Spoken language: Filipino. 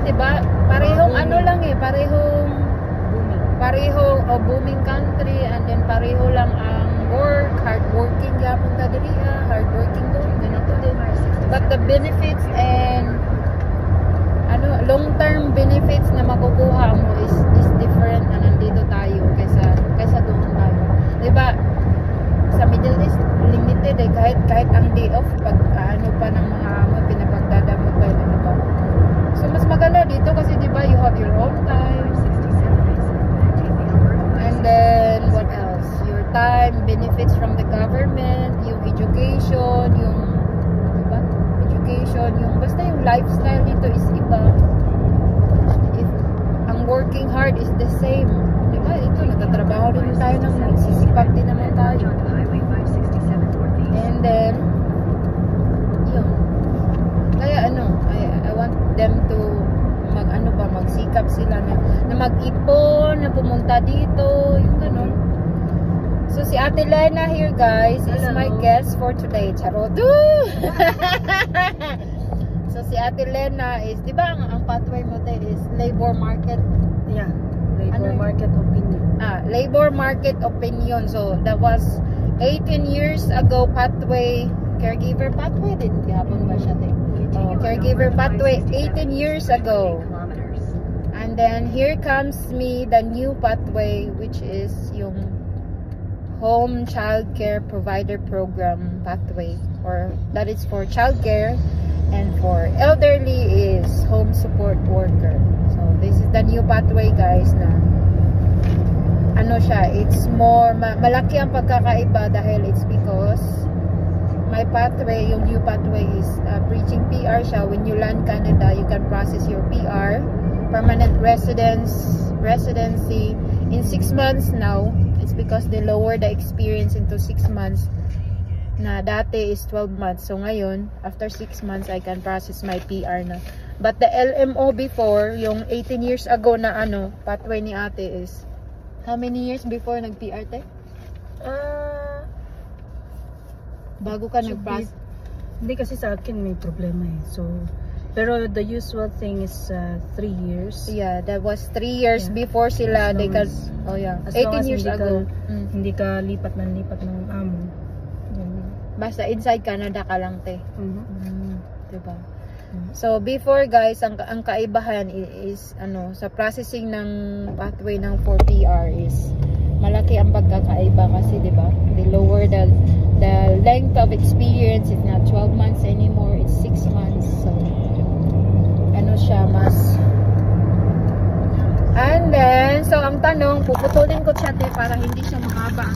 diba? Parehong ano lang eh, parehong booming country, and then pareho lang ang work, hardworking yapon ta diri, hardworking do, ganito din. But the benefits and long-term benefits na makukuha mo is different na nandito tayo kaysa doon tayo. Diba? Sa Middle East, limited eh. Kahit ang day off, pag pa ng mga amo, pinapagdadamot pa yun, diba? So, mas maganda dito kasi diba, you have your own time. And then, what else? Your time, benefits from the government, yung education, basta yung lifestyle dito is iba. Ang working hard is the same. Diba? Ito, nagtatrabaho din tayo ng nagsisipag din naman tayo. And then, yun. Kaya I want them to magsikap sila na mag-ipon, na pumunta dito, yung ganun. So, si Ate Lena here, guys, is my guest for today. Charot! So, si Ate Lena is, di ba, ang pathway mo tayo is labor market? Yeah, labor market opinion. Labor market opinion. So, that was 18 years ago, pathway, caregiver pathway din. Gihapon ba siya tayo? Caregiver pathway, 18 years ago. And then, here comes the new pathway, which is yung Home Child Care Provider Program pathway, or that is for child care, and for elderly is home support worker. So this is the new pathway, guys, na it's more malaki ang pagkakaiba dahil it's because my pathway, yung new pathway is bridging PR siya. When you land Canada, you can process your PR, permanent residency in 6 months now. It's because they lower the experience into 6 months. Na dati is 12 months. So ngayon, after 6 months, I can process my PR na. But the LMO before, yung 18 years ago na pathway ni ate is, how many years before nag-PR te? Bago ka nag-process? Hindi kasi sa akin may problema eh. So, pero the usual thing is 3 years. Yeah, that was 3 years before sila. They can, 18 years ago. Hindi ka lipat ng amo. Basta inside Canada ka lang, te. Diba? So, before, guys, ang kaibahan is, sa processing ng pathway ng 4PR is, malaki ang pagkakaiba kasi, diba? They lower the length of experience. It's not 12 months anymore. It's 6 months. So, siya mas. And then, so, ang tanong, puputulin ko siya, te, para hindi siya mahaba.